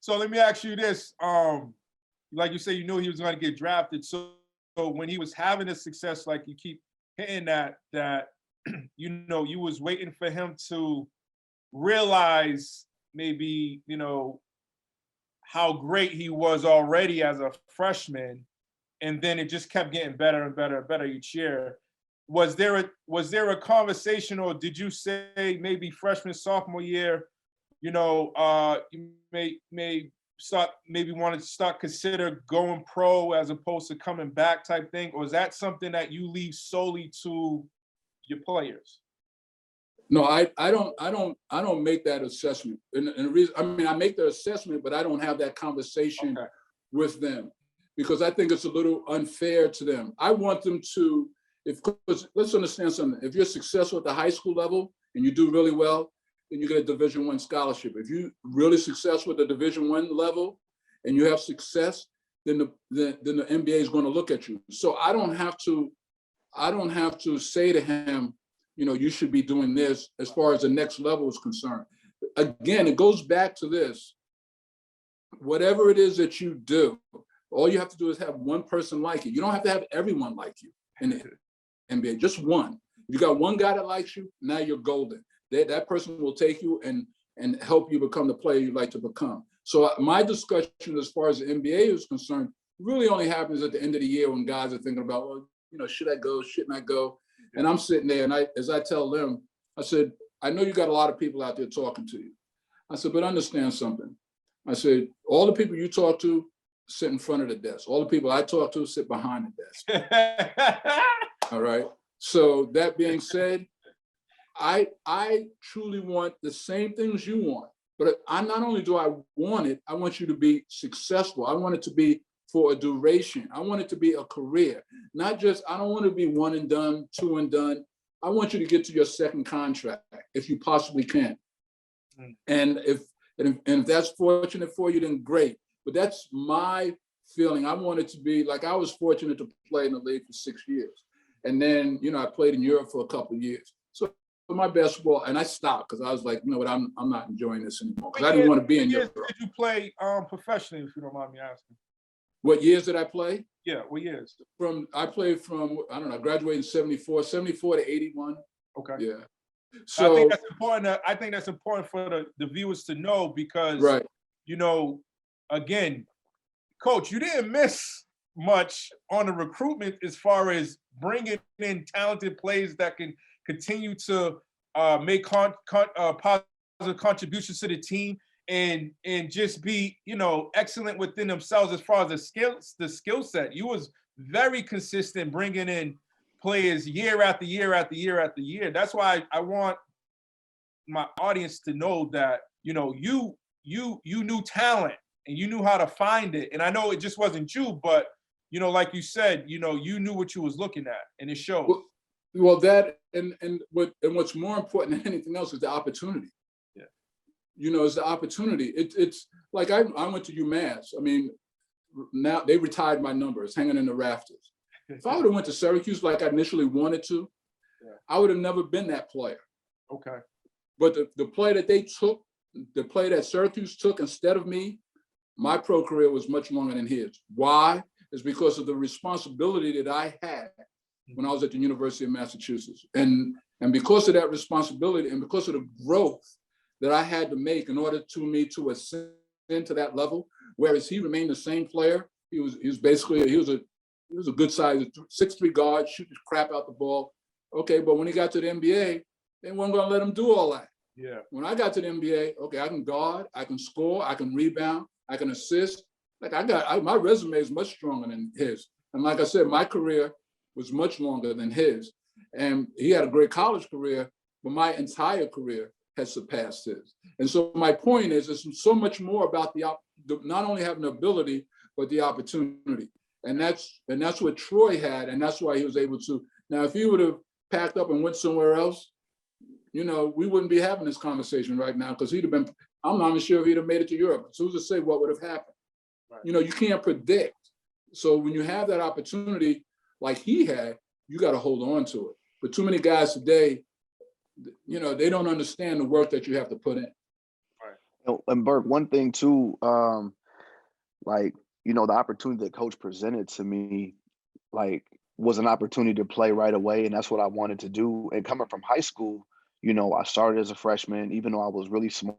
So let me ask you this. Like you say, you knew he was going to get drafted. So when he was having a success, like you keep hitting that you was waiting for him to realize maybe, how great he was already as a freshman, and then it just kept getting better and better and better each year. Was there a conversation, or did you say maybe freshman, sophomore year, you may want to start consider going pro as opposed to coming back type thing? Or is that something that you leave solely to your players? No, I don't make that assessment. And the reason, I make the assessment, but I don't have that conversation with them, because I think it's a little unfair to them. I want them to, because let's understand something. If you're successful at the high school level and you do really well, then you get a Division I scholarship. If you're really successful at the Division I level and you have success, then the NBA is going to look at you. So I don't have to say to him, you should be doing this as far as the next level is concerned. Again, it goes back to this. Whatever it is that you do, all you have to do is have one person like you. You don't have to have everyone like you in the NBA, just one. If you got one guy that likes you, now you're golden. That person will take you and help you become the player you'd like to become. So my discussion as far as the NBA is concerned really only happens at the end of the year when guys are thinking about, well, should I go, shouldn't I go? And I'm sitting there, and as I tell them, I said, I know you got a lot of people out there talking to you. I said, but understand something. I said, all the people you talk to sit in front of the desk. All the people I talk to sit behind the desk. All right. So that being said, I truly want the same things you want, but I not only do I want it, I want you to be successful. I want it to be for a duration. I want it to be a career, not just, I don't want to be one and done, two and done. I want you to get to your second contract if you possibly can. And if that's fortunate for you, then great. But that's my feeling. I want it to be like, I was fortunate to play in the league for 6 years. And then, I played in Europe for a couple of years. So my best ball, and I stopped because I was like, you know what, I'm not enjoying this anymore, because I didn't want to be in Europe. Did you play professionally, if you don't mind me asking? What years did I play? Yeah, what years? I played from, I don't know, I graduated in 74 to 81. Okay. Yeah. So I think that's important. I think that's important for the viewers to know, because, right. Again, Coach, you didn't miss much on the recruitment as far as bringing in talented players that can continue to make positive contributions to the team, and just be, excellent within themselves as far as the skill set. You was very consistent bringing in players year after year after year after year. That's why I want my audience to know that, you knew talent and you knew how to find it. And I know it just wasn't you, but, like you said, you knew what you was looking at, and it showed. Well, that and what's more important than anything else is the opportunity. It's the opportunity. It's like I went to UMass. Now they retired my number. It's hanging in the rafters. If I would have went to Syracuse like I initially wanted to, I would have never been that player. Okay. But the play that they took, the play that Syracuse took instead of me, my pro career was much longer than his. Why? It's because of the responsibility that I had when I was at the University of Massachusetts. And because of that responsibility and because of the growth that I had to make in order to me to ascend to that level, whereas he remained the same player. He was a good size 6'3" guard, shooting the crap out the ball. Okay, but when he got to the NBA, they weren't going to let him do all that. Yeah. When I got to the NBA, okay, I can guard, I can score, I can rebound, I can assist. Like my resume is much stronger than his. And like I said, my career was much longer than his. And he had a great college career, but my entire career has surpassed his. And so my point is, it's so much more about not only having the ability, but the opportunity. And that's what Troy had, and that's why he was able to. Now, if he would have packed up and went somewhere else, we wouldn't be having this conversation right now, because he'd have been, I'm not even sure if he'd have made it to Europe. So who's to say what would have happened? Right. You can't predict. So when you have that opportunity like he had, you got to hold on to it. But too many guys today, they don't understand the work that you have to put in. Right. And Burke, one thing too, like, the opportunity that coach presented to me, like, was an opportunity to play right away. And that's what I wanted to do. And coming from high school, I started as a freshman, even though I was really small,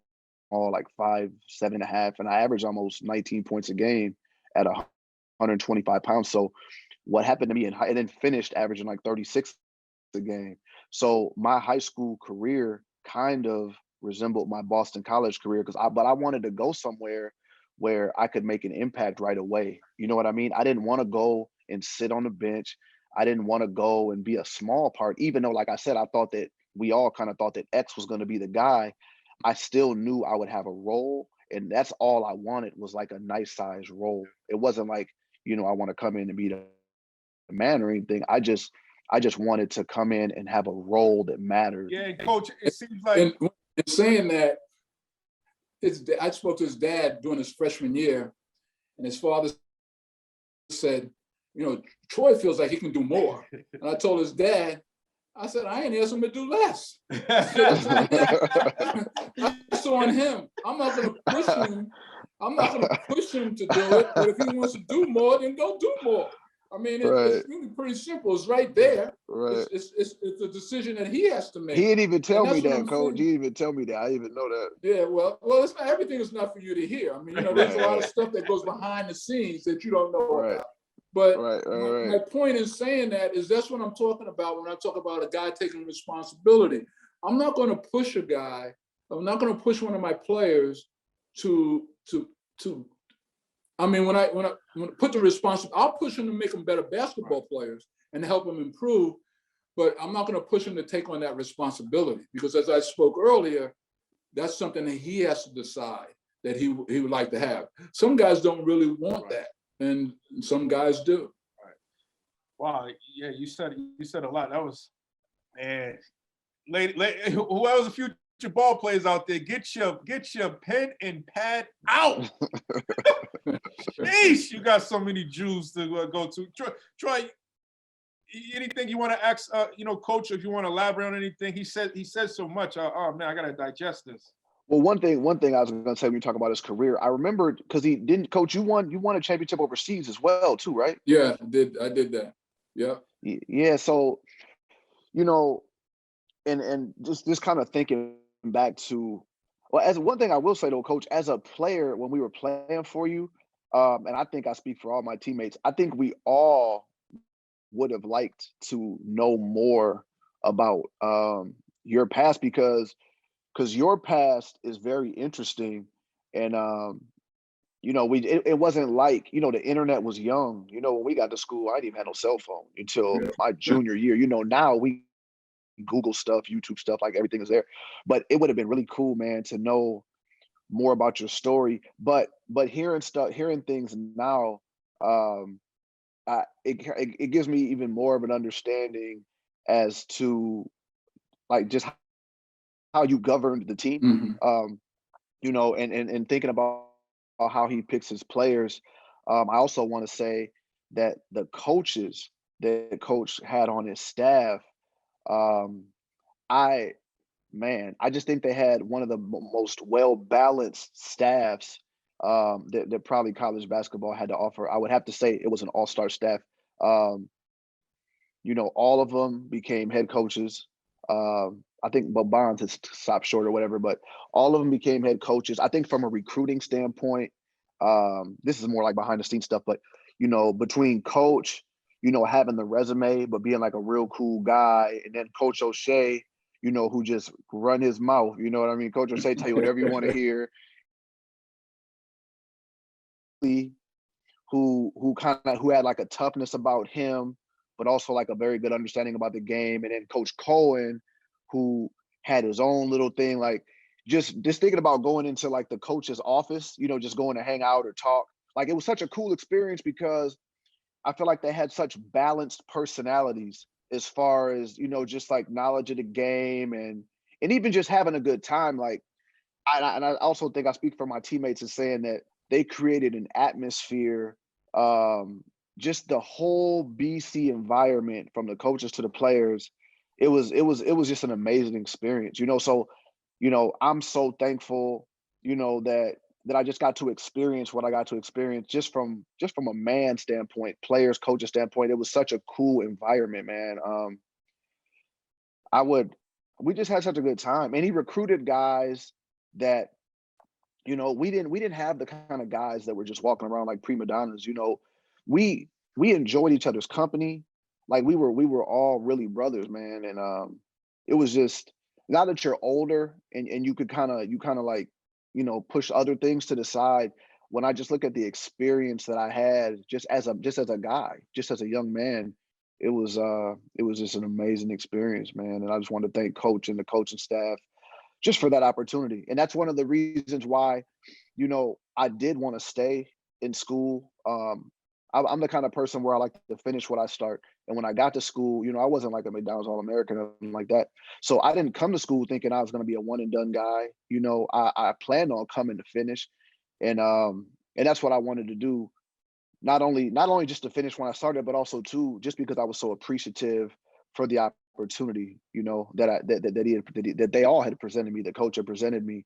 like 5'7.5", and I averaged almost 19 points a game at 125 pounds. So what happened to me and then finished averaging like 36 a game. So my high school career kind of resembled my Boston College career but I wanted to go somewhere where I could make an impact right away. You know what I mean? I didn't want to go and sit on the bench. I didn't want to go and be a small part, even though, like I said, I thought that we all kind of thought that X was going to be the guy. I still knew I would have a role. And that's all I wanted was like a nice size role. It wasn't like, I want to come in and be the man or anything. I just wanted to come in and have a role that mattered. Yeah, coach, it seems like and saying that, I spoke to his dad during his freshman year, and his father said, Troy feels like he can do more. And I told his dad, I said, I ain't asking him to do less. That's on him. I'm not going to push him. I'm not going to push him to do it. But if he wants to do more, then go do more. I mean, it's really pretty simple. It's right there. Right. It's a decision that he has to make. He didn't even tell me that, coach. He didn't even tell me that. I didn't even know that. Yeah, well, it's not, everything is not for you to hear. I mean, there's a lot of stuff that goes behind the scenes that you don't know about. But my point in saying that is that's what I'm talking about when I talk about a guy taking responsibility. I'm not going to push a guy. I'm not going to push one of my players to. I mean, when I put the responsibility, I'll push them to make them better basketball players and help them improve. But I'm not going to push him to take on that responsibility because, as I spoke earlier, that's something that he has to decide that he would like to have. Some guys don't really want that, and some guys do. Right. Wow. Yeah, you said a lot. That was, man. Whoever's a future ball players out there, get your pen and pad out. Sheesh, you got so many Jews to go to. Troy, anything you want to ask, coach, if you want to elaborate on anything? He said so much. Oh man, I gotta digest this. Well, one thing I was going to say when you talk about his career, I remember because he didn't, coach. You won a championship overseas as well, too, right? Yeah, I did that. Yeah. Yeah. So, and just kind of thinking back to, well, as one thing I will say though, coach, as a player, when we were playing for you, and I think I speak for all my teammates, I think we all would have liked to know more about your past because your past is very interesting. And it wasn't like, the internet was young. When we got to school, I didn't even have no cell phone until my junior year. Now we Google stuff, YouTube stuff, like everything is there. But it would have been really cool, man, to know more about your story. But hearing things now, it gives me even more of an understanding as to like just how you governed the team. And thinking about how he picks his players. I also want to say that the coaches that coach had on his staff, I just think they had one of the most well-balanced staffs that probably college basketball had to offer. I would have to say it was an all-star staff. All of them became head coaches. I think Bonds has stopped short or whatever, but all of them became head coaches. I think from a recruiting standpoint, this is more like behind the scenes stuff, but between coach, having the resume, but being like a real cool guy, and then Coach O'Shea, who just run his mouth, you know what I mean? Coach O'Shea tell you whatever you want to hear. Who had like a toughness about him, but also like a very good understanding about the game. And then Coach Cohen, who had his own little thing, like just thinking about going into like the coach's office, just going to hang out or talk. Like it was such a cool experience because I feel like they had such balanced personalities as far as, just like knowledge of the game and even just having a good time. Like, I also think I speak for my teammates in saying that they created an atmosphere, just the whole BC environment from the coaches to the players. It was just an amazing experience, So, I'm so thankful you know, that I just got to experience what I got to experience just from a man standpoint, players, coaches standpoint. It was such a cool environment, man. I would we just had such a good time. And he recruited guys that, you know, we didn't have the kind of guys that were just walking around like prima donnas. You know, we enjoyed each other's company. Like we were all really brothers, man. And it was just, now that you're older and you kind of like, you know, push other things to the side. When I just look at the experience that I had just as a guy, just as a young man, it was just an amazing experience, man. And I just want to thank coach and the coaching staff just for that opportunity. And that's one of the reasons why, you know, I did want to stay in school. I'm the kind of person where I like to finish what I start. And when I got to school, you know, I wasn't like a McDonald's All-American or anything like that. So I didn't come to school thinking I was going to be a one and done guy. You know, I planned on coming to finish, and that's what I wanted to do. Not only just to finish when I started, but also too just because I was so appreciative for the opportunity, you know, that they all had presented me, the coach had presented me.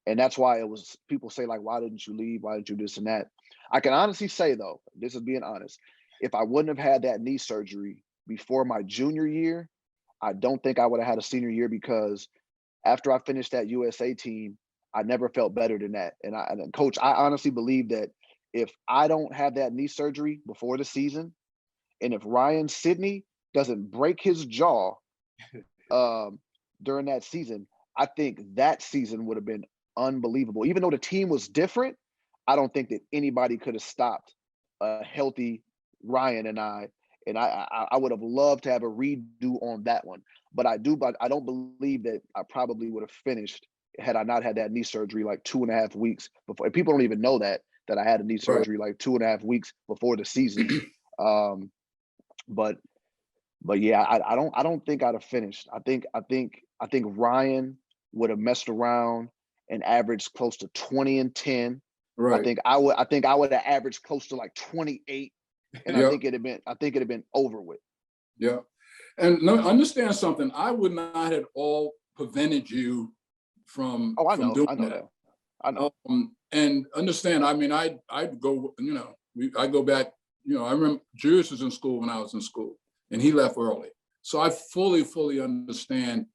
And that's why it was, people say like, why didn't you leave? Why did you this and that? I can honestly say though, this is being honest, if I wouldn't have had that knee surgery before my junior year, I don't think I would have had a senior year, because after I finished that USA team, I never felt better than that. And coach, I honestly believe that if I don't have that knee surgery before the season, and if Ryan Sidney doesn't break his jaw um, during that season, I think that season would have been unbelievable. Even though the team was different, I don't think that anybody could have stopped a healthy Ryan and I. And I would have loved to have a redo on that one. But I don't believe that I probably would have finished had I not had that knee surgery like 2.5 weeks before. And people don't even know that I had a knee Right. surgery like 2.5 weeks before the season. Um, but yeah, I don't think I'd have finished. I think Ryan would have messed around and averaged close to 20 and 10. Right. I think I would have averaged close to like 28. And Yeah. I think it'd have been over with. Yeah. And no, understand something. I would not at all prevented you from Oh, doing I know that. that. I know. And understand, I mean, I'd go, you know, I go back, you know, I remember Julius was in school when I was in school, and he left early. So I fully understand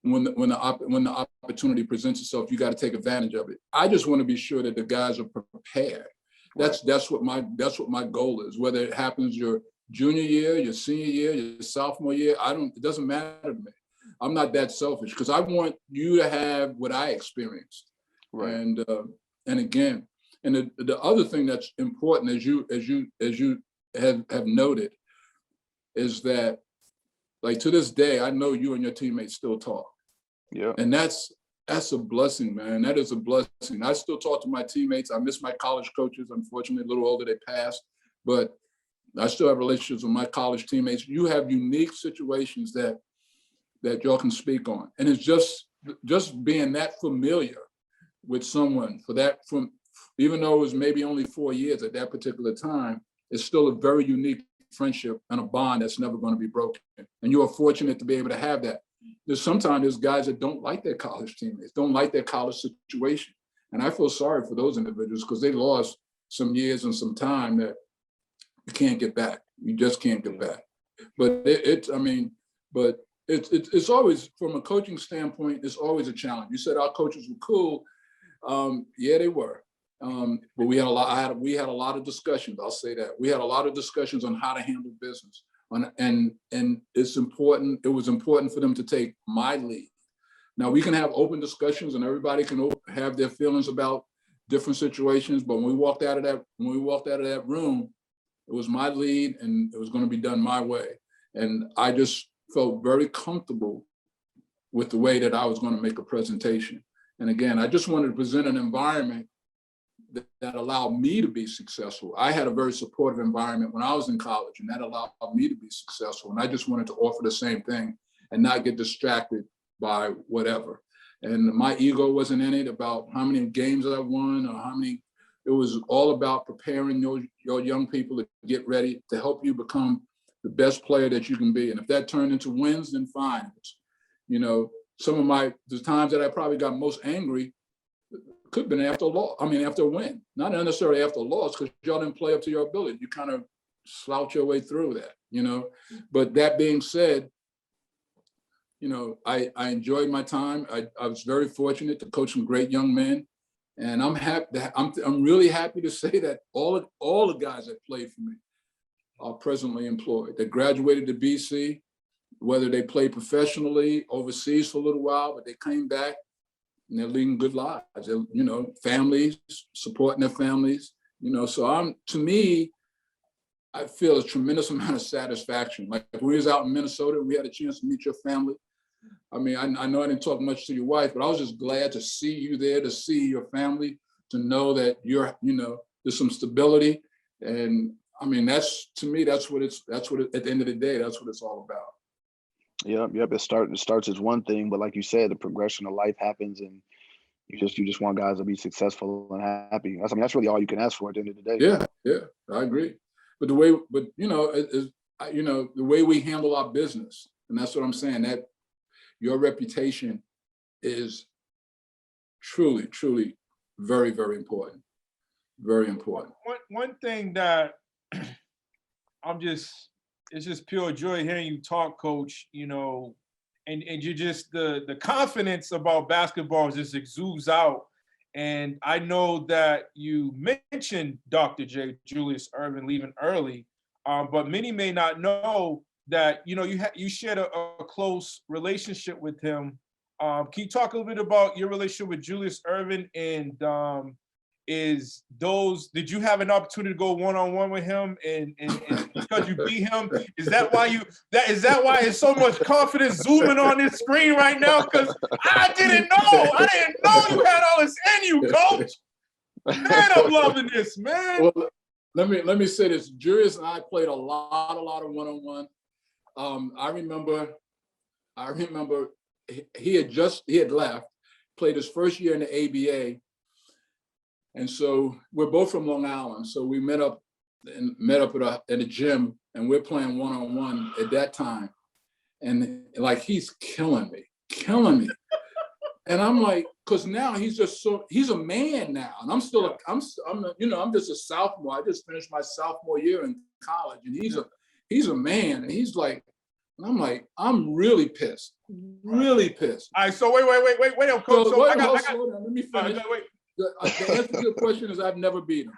when the opportunity presents itself, you got to take advantage of it. I just want to be sure that the guys are prepared. That's what my goal is. Whether it happens your junior year, your senior year, your sophomore year, it doesn't matter to me. I'm not that selfish, because I want you to have what I experienced. Right. And again, and the other thing that's important, as you have noted, is that, like, to this day, I know you and your teammates still talk. Yeah. And that's a blessing, man. That is a blessing. I still talk to my teammates. I miss my college coaches. Unfortunately, a little older, they passed, but I still have relationships with my college teammates. You have unique situations that y'all can speak on. And it's just being that familiar with someone from even though it was maybe only 4 years at that particular time, it's still a very unique friendship and a bond that's never going to be broken. And you are fortunate to be able to have that. There's guys that don't like their college teammates, don't like their college situation. And I feel sorry for those individuals, because they lost some years and some time that you can't get back. You just can't get back. But it's always, from a coaching standpoint, it's always a challenge. You said our coaches were cool. Yeah, they were. But we had a lot of discussions. I'll say that we had a lot of discussions on how to handle business. And it's important. It was important for them to take my lead. Now, we can have open discussions, and everybody can have their feelings about different situations. But when we walked out of that room, it was my lead, and it was going to be done my way. And I just felt very comfortable with the way that I was going to make a presentation. And again, I just wanted to present an environment that allowed me to be successful. I had a very supportive environment when I was in college, and that allowed me to be successful. And I just wanted to offer the same thing and not get distracted by whatever. And my ego wasn't in it about how many games I won or how many. It was all about preparing your young people to get ready to help you become the best player that you can be. And if that turned into wins, then fine. You know, the times that I probably got most angry, could have been after a loss. I mean, after a win, not necessarily after a loss, because y'all didn't play up to your ability. You kind of slouch your way through that, you know. But that being said, you know, I enjoyed my time. I was very fortunate to coach some great young men, and I'm happy. I'm really happy to say that all the guys that played for me are presently employed. They graduated to BC, whether they played professionally overseas for a little while, but they came back and they're leading good lives. They're, you know, families, supporting their families, you know. So to me, I feel a tremendous amount of satisfaction. Like when we was out in Minnesota, we had a chance to meet your family. I mean, I know I didn't talk much to your wife, but I was just glad to see you there, to see your family, to know that you're, you know, there's some stability. And I mean, to me, at the end of the day, that's what it's all about. Yep. It starts as one thing, but like you said, the progression of life happens, and you just want guys to be successful and happy. That's really all you can ask for at the end of the day. Yeah, I agree. But you know, you know, the way we handle our business, and that's what I'm saying, that your reputation is truly, truly very, very important. Very important. One thing that it's just pure joy hearing you talk, Coach, you know, and you just, the confidence about basketball just exudes out. And I know that you mentioned Dr. J. Julius Erving leaving early, but many may not know that, you know, you shared a close relationship with him. Can you talk a little bit about your relationship with Julius Erving, and did you have an opportunity to go one-on-one with him, and because you beat him, is that why it's so much confidence zooming on this screen right now? Because I didn't know you had all this in you, Coach. Man, I'm loving this, man. Well, let me say this. Julius and I played a lot of one-on-one. I remember he had left, played his first year in the ABA. And so we're both from Long Island. So we met up at a gym, and we're playing one-on-one at that time. And like, he's killing me. And I'm like, cause now he's a man now. And I'm just a sophomore. I just finished my sophomore year in college, and he's a man. And he's like, and I'm like, I'm really pissed. Really pissed. All right, so wait, Coach. So let me finish. The answer to your question is I've never beat him.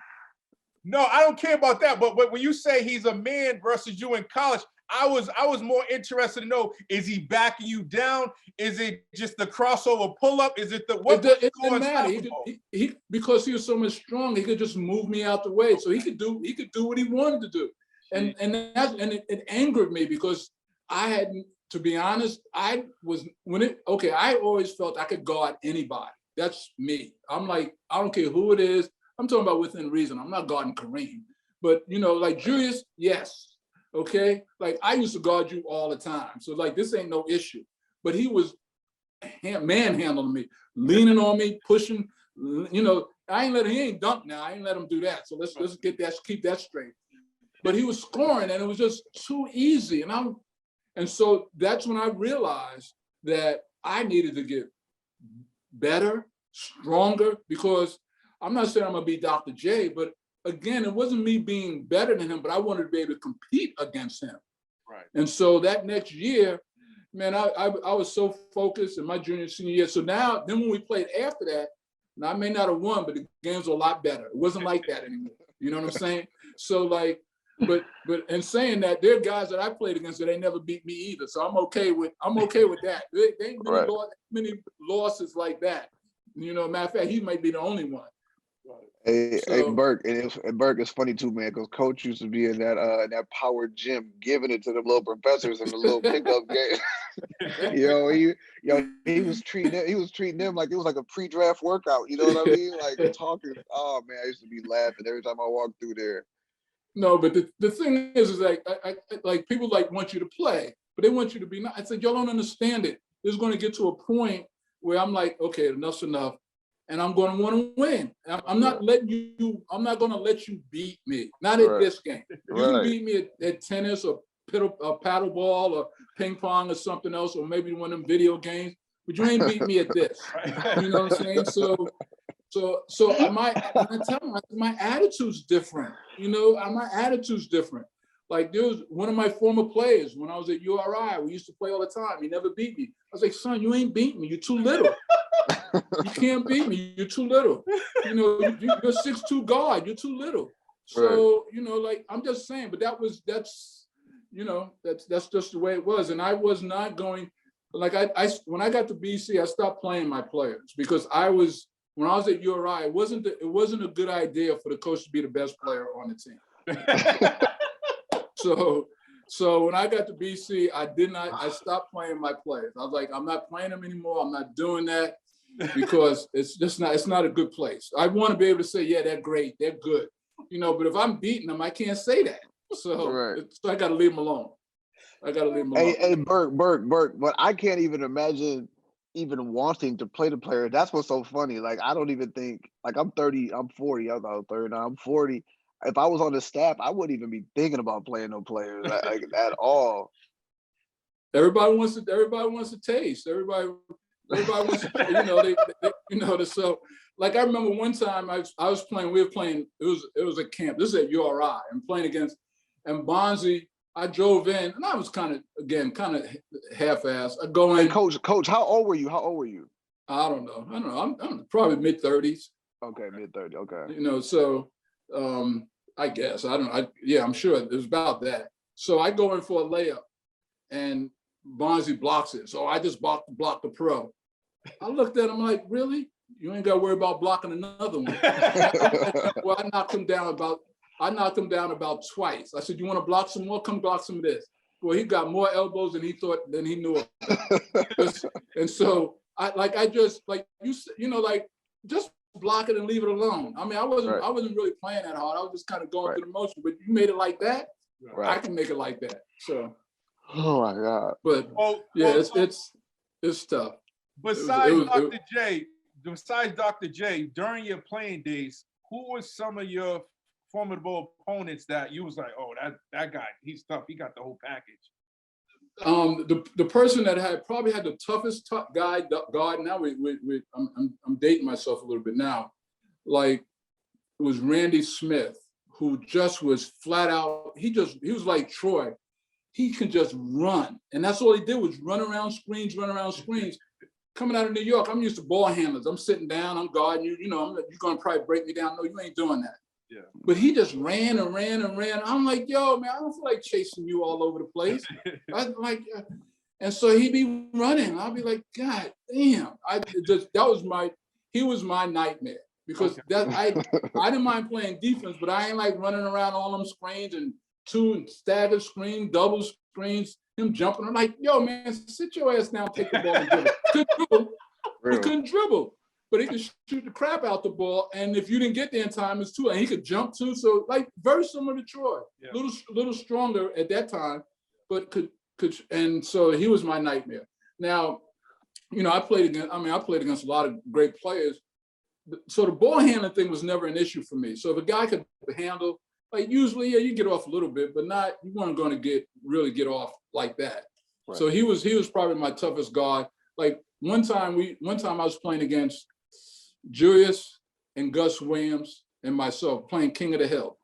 No, I don't care about that. But when you say he's a man versus you in college, I was more interested to know, is he backing you down? Is it just the crossover pull-up? Is it it didn't matter. He because he was so much stronger, he could just move me out the way. So he could do what he wanted to do. And it angered me, because I hadn't, to be honest, I always felt I could guard anybody. That's me. I'm like, I don't care who it is. I'm talking about within reason. I'm not guarding Kareem. But, you know, like Julius, yes. Okay? Like, I used to guard you all the time. So, like, this ain't no issue. But he was manhandling me, leaning on me, pushing. You know, he ain't dunk now. I ain't let him do that. So let's keep that straight. But he was scoring, and it was just too easy. And so that's when I realized that I needed to get better, stronger, because I'm not saying I'm gonna be Dr. J, but again, it wasn't me being better than him, but I wanted to be able to compete against him. Right. And so that next year, man, I was so focused in my junior, senior year. So then when we played after that, and I may not have won, but the games were a lot better. It wasn't like that anymore. You know what I'm saying? So like, but in saying that, there are guys that I played against that they never beat me either. So I'm okay with that. There ain't many losses like that. You know, matter of fact, he might be the only one. Hey, Burke, and Burke, it's funny too, man, because Coach used to be in that power gym, giving it to the little professors in the little pickup game. He was treating them like it was like a pre-draft workout. You know what I mean? Like talking. Oh man, I used to be laughing every time I walked through there. No, but the thing is like, I like people like want you to play, but they want you to be nice. I said, y'all don't understand it. It's going to get to a point where I'm like, okay, enough's enough. And I'm going to want to win. I'm not going to let you beat me. Not at this game. You can beat me at tennis or paddleball or ping pong or something else, or maybe one of them video games, but you ain't beat me at this. You know what I'm saying? So my attitude's different. You know, my attitude's different. Like there was one of my former players when I was at URI. We used to play all the time. He never beat me. I was like, son, you ain't beat me. You're too little. You can't beat me. You're too little. You know, you're 6'2" guard. You're too little. So you know, like I'm just saying. But that's just the way it was. And I was not going. Like I when I got to BC, I stopped playing my players because when I was at URI, it wasn't a good idea for the coach to be the best player on the team. So when I got to BC, I stopped playing my players. I was like, I'm not playing them anymore. I'm not doing that because it's not a good place. I want to be able to say, yeah, they're great, they're good, you know, but if I'm beating them, I can't say that. So I got to leave them alone. Hey, Burke, but I can't even imagine even wanting to play the player. That's what's so funny. Like, I don't even think, like, I'm 30, I'm 40, I was 30 now, I'm 40. If I was on the staff, I wouldn't even be thinking about playing no players like at all. Everybody wants to taste. Everybody wants to, you know, they you know, so like I remember one time we were playing, it was a camp. This is at URI. I'm playing against, and Bonzi, I drove in, and I was kind of half-assed. I go in. Hey, coach, how old were you? I don't know. I'm probably mid-30s. Okay, mid-30s. Okay. You know, so I guess I'm sure it was about that. So I go in for a layup, and Bonzi blocks it. So I just blocked the pro. I looked at him like, really? You ain't got to worry about blocking another one. Well, I knocked him down about twice. I said, you want to block some more? Come block some of this. Well, he got more elbows than he knew of. And so I just like you know, like just block it and leave it alone. I mean, I wasn't really playing that hard. I was just kind of going through the motion. But you made it like that. I can make it like that. So. Oh my God. But it's tough. Besides Dr. J, during your playing days, who was some of your formidable opponents that you was like, oh, that guy, he's tough. He got the whole package. The person that probably had the toughest guard. Now I'm dating myself a little bit now. Like it was Randy Smith, who just was flat out. He was like Troy. He can just run, and that's all he did was run around screens. Coming out of New York, I'm used to ball handlers. I'm sitting down, I'm guarding you. You know, you're gonna probably break me down. No, you ain't doing that. Yeah. But he just ran and ran and ran. I'm like, yo, man, I don't feel like chasing you all over the place. And so he'd be running. I'll be like, God damn. He was my nightmare because I didn't mind playing defense, but I ain't like running around all them screens and stagger screen, double screens, him jumping. I'm like, yo, man, sit your ass down, take the ball and dribble. He couldn't dribble, but he could shoot the crap out the ball. And if you didn't get there in time, it's too late. He could jump too. So like very similar to Troy, little stronger at that time, but could. And so he was my nightmare. Now, you know, I played against a lot of great players. So the ball handling thing was never an issue for me. So if a guy could handle, like usually, yeah, you get off a little bit, but you weren't going to really get off like that. Right. So he was probably my toughest guard. Like one time I was playing against Julius and Gus Williams and myself playing King of the Hill.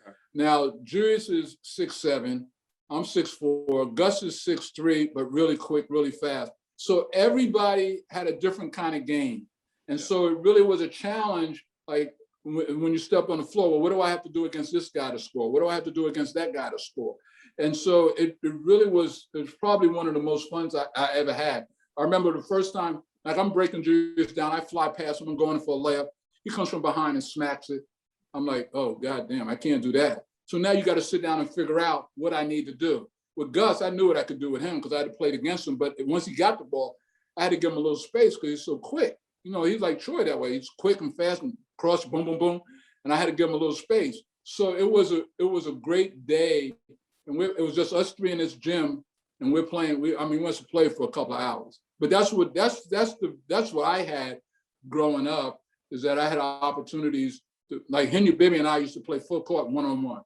Okay. Now Julius is 6'7", I'm 6'4", Gus is 6'3", but really quick, really fast. So everybody had a different kind of game, and so it really was a challenge. Like. When you step on the floor, well, what do I have to do against this guy to score? What do I have to do against that guy to score? And so it was probably one of the most fun I ever had. I remember the first time, like I'm breaking Julius down, I fly past him and going for a layup. He comes from behind and smacks it. I'm like, oh, God damn, I can't do that. So now you got to sit down and figure out what I need to do. With Gus, I knew what I could do with him because I had played against him. But once he got the ball, I had to give him a little space because he's so quick. You know, he's like Troy that way. He's quick and fast and cross, boom, boom, boom. And I had to give him a little space. So it was a great day. And it was just us three in this gym. And we're playing, we went to play for a couple of hours. But that's what I had growing up, is that I had opportunities to, like Henry Bibby and I used to play full court one-on-one.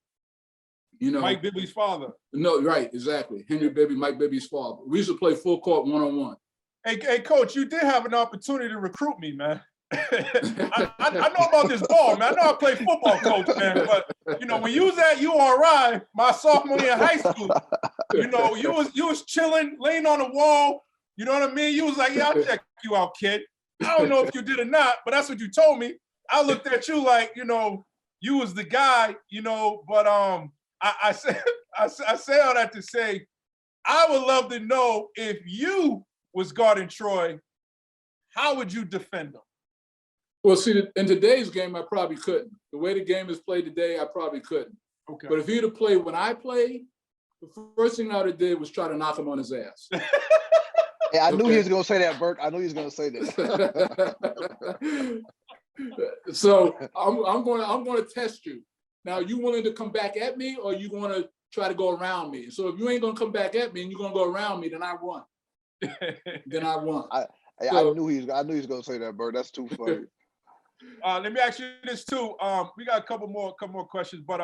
You know, Mike Bibby's father. No, right, exactly. Henry Bibby, Mike Bibby's father. We used to play full court one-on-one. Hey, Coach, you did have an opportunity to recruit me, man. I know about this ball, man. I know I play football, coach, man. But you know, when you was at URI, my sophomore year in high school, you know, you was chilling, laying on the wall. You know what I mean? You was like, yeah, I'll check you out, kid. I don't know if you did or not, but that's what you told me. I looked at you like, you know, you was the guy, you know. But I say all that to say, I would love to know if you was guarding Troy, how would you defend him? Well, see, in today's game, I probably couldn't. The way the game is played today, I probably couldn't. Okay. But if he'd have played when I played, the first thing I would have did was try to knock him on his ass. Hey, I knew he was going to say that, Burke. I knew he was going to say that. So I'm going to test you. Now, you willing to come back at me, or you going to try to go around me? So if you ain't going to come back at me and you're going to go around me, then I won. Then I won. I knew he was going to say that, Burke. That's too funny. Let me ask you this too. We got a couple more questions, but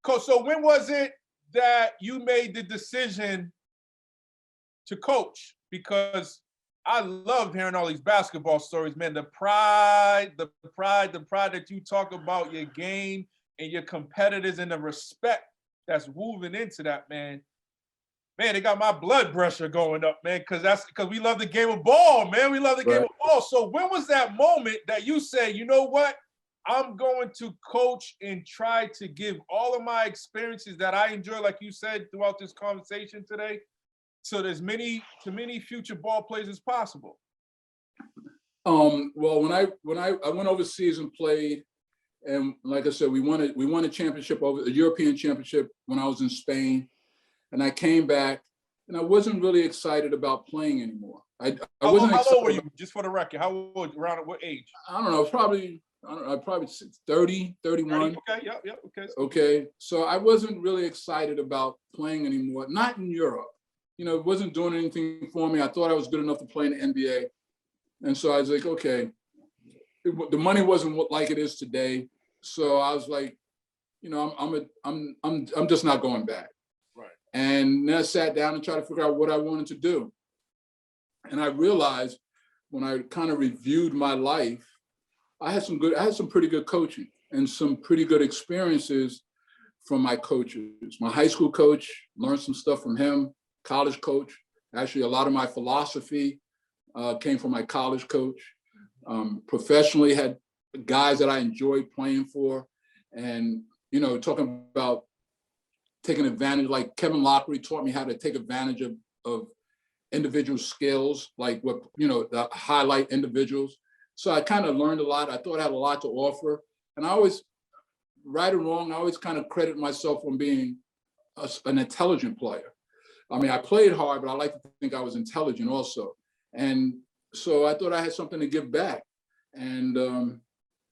coach. So when was it that you made the decision to coach? Because I loved hearing all these basketball stories, man. The pride that you talk about, your game and your competitors, and the respect that's woven into that, man. Man, it got my blood pressure going up, man, because we love the game of ball, man. We love the game of ball. So when was that moment that you say, you know what? I'm going to coach and try to give all of my experiences that I enjoy, like you said, throughout this conversation today, to as many future ball players as possible? Well, when I went overseas and played, and like I said, we won a championship, a European championship, when I was in Spain. And I came back, and I wasn't really excited about playing anymore. I wasn't. How old were you? Just for the record, how old? Around what age? I don't know. Probably 30, 31. 30? Okay. Yep. Okay. Okay. So I wasn't really excited about playing anymore. Not in Europe. You know, it wasn't doing anything for me. I thought I was good enough to play in the NBA, and so I was like, okay. The money wasn't like it is today, so I was like, you know, I'm just not going back. And then I sat down and tried to figure out what I wanted to do. And I realized when I kind of reviewed my life, I had some pretty good coaching and some pretty good experiences from my coaches. My high school coach, learned some stuff from him. College coach, actually a lot of my philosophy came from my college coach. Professionally, had guys that I enjoyed playing for. And, you know, talking about taking advantage, like Kevin Lockery taught me how to take advantage of individual skills, like what, you know, the highlight individuals. So I kind of learned a lot. I thought I had a lot to offer. And I always, right or wrong, I always kind of credit myself on being an intelligent player. I mean, I played hard, but I like to think I was intelligent also. And so I thought I had something to give back. And,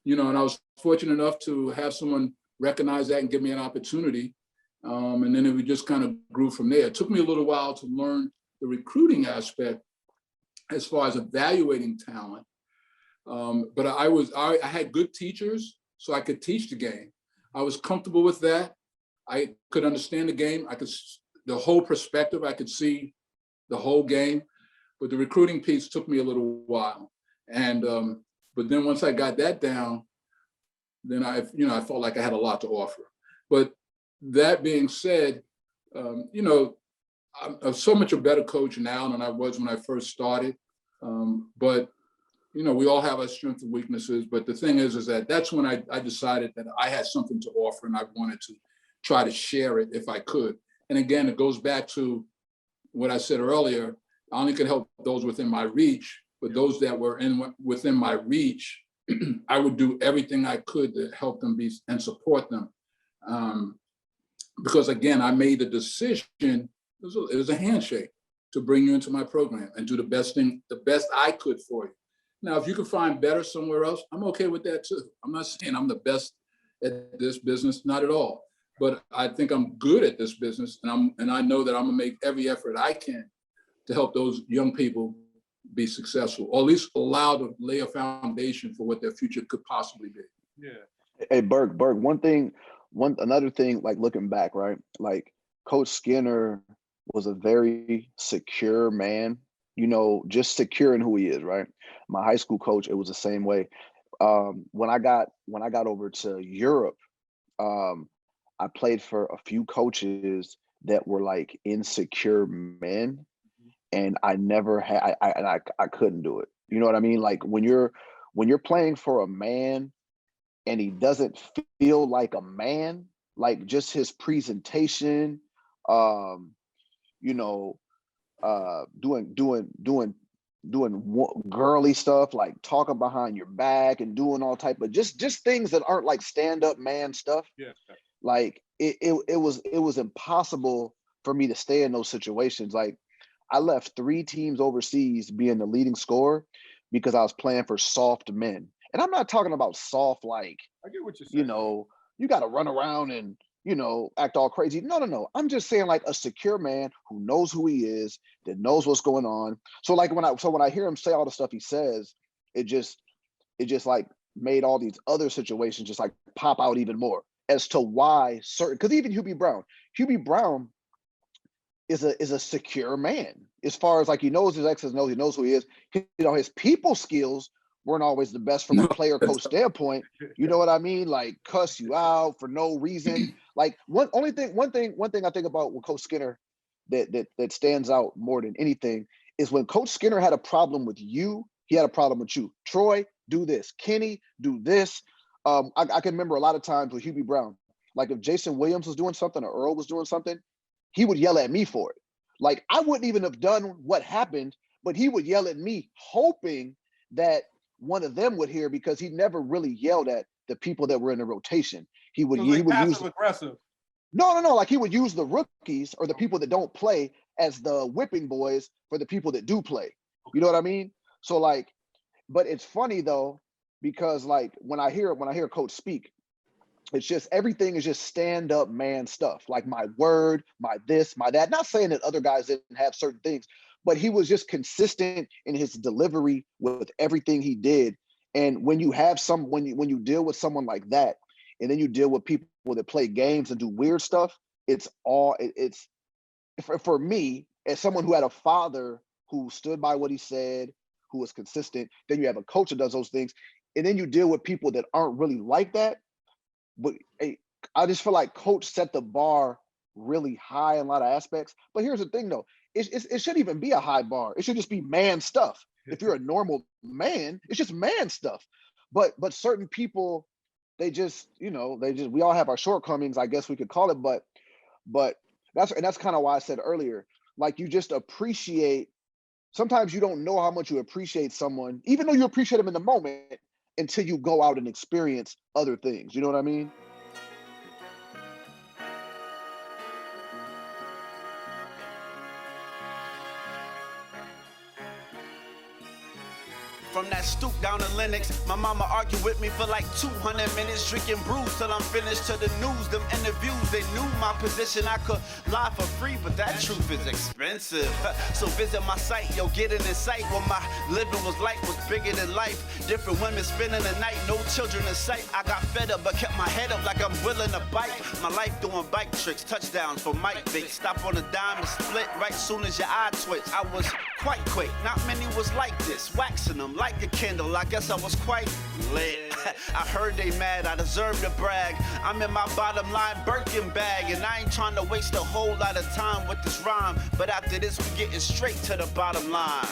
you know, and I was fortunate enough to have someone recognize that and give me an opportunity. And then it just kind of grew from there. It took me a little while to learn the recruiting aspect as far as evaluating talent. But I had good teachers, so I could teach the game. I was comfortable with that. I could understand the game. The whole perspective, I could see the whole game. But the recruiting piece took me a little while. And but then once I got that down, then I felt like I had a lot to offer. But that being said, you know, I'm so much a better coach now than I was when I first started. But, you know, we all have our strengths and weaknesses. But the thing is that's when I decided that I had something to offer and I wanted to try to share it if I could. And again, it goes back to what I said earlier. I only could help those within my reach, but those that were within my reach, I would do everything I could to help them and support them. Because again, I made the decision, it was a handshake to bring you into my program and do the best I could for you. Now, if you can find better somewhere else, I'm okay with that too. I'm not saying I'm the best at this business, not at all. But I think I'm good at this business, and I know that I'm gonna make every effort I can to help those young people be successful, or at least allow to lay a foundation for what their future could possibly be. Yeah. Hey, Burke, another thing, like looking back, right? Like Coach Skinner was a very secure man, you know, just secure in who he is, right? My high school coach, it was the same way. when I got over to Europe, I played for a few coaches that were like insecure men, and I never had I couldn't do it. You know what I mean? Like when you're playing for a man and he doesn't feel like a man, like just his presentation, you know, doing girly stuff like talking behind your back and doing all type of just things that aren't like stand-up man stuff. Yeah. Like it was impossible for me to stay in those situations. Like I left 3 teams overseas being the leading scorer because I was playing for soft men. And I'm not talking about soft like, I get what you're saying. you know, you got to run around and, you know, act all crazy. No. I'm just saying like a secure man who knows who he is, that knows what's going on. So like when I hear him say all the stuff he says, it just like made all these other situations just like pop out even more as to why certain, because even Hubie Brown is a secure man as far as like he knows his X's and O's, he knows who he is. You know, his people skills weren't always the best from a player coach standpoint. You know what I mean? Like cuss you out for no reason. Like one thing I think about with Coach Skinner that stands out more than anything is when Coach Skinner had a problem with you, he had a problem with you. Troy, do this. Kenny, do this. I can remember a lot of times with Hubie Brown, like if Jason Williams was doing something or Earl was doing something, he would yell at me for it. Like I wouldn't even have done what happened, but he would yell at me hoping that one of them would hear, because he never really yelled at the people that were in the rotation. He would passive aggressive. No. Like he would use the rookies or the people that don't play as the whipping boys for the people that do play. You know what I mean? So like, but it's funny though, because like when I hear Coach speak, it's just everything is just stand-up man stuff. Like my word, my this, my that. Not saying that other guys didn't have certain things, but he was just consistent in his delivery with everything he did. And when you have when you deal with someone like that, and then you deal with people that play games and do weird stuff, it's for me, as someone who had a father who stood by what he said, who was consistent, then you have a coach that does those things, and then you deal with people that aren't really like that. But I just feel like Coach set the bar really high in a lot of aspects. But here's the thing though, it shouldn't even be a high bar. It should just be man stuff. If you're a normal man, it's just man stuff. But certain people, we all have our shortcomings, I guess we could call it. But that's kind of why I said earlier, like you just appreciate. Sometimes you don't know how much you appreciate someone, even though you appreciate them in the moment, until you go out and experience other things. You know what I mean? From that stoop down to Lennox, my mama argued with me for like 200 minutes, drinking brews till I'm finished. To the news, them interviews, they knew my position. I could lie for free, but that truth is expensive. So visit my site, yo, get an insight. What my living was like was bigger than life. Different women spending the night, no children in sight. I got fed up, but kept my head up like I'm willing to bite. My life doing bike tricks, touchdowns for Mike Vick. Stop on a dime and split right soon as your eye twitch. I was quite quick, not many was like this. Waxing them like a candle, I guess I was quite lit. I heard they mad, I deserve to brag. I'm in my bottom line Birkin bag, and I ain't trying to waste a whole lot of time with this rhyme. But after this, we getting straight to the bottom line.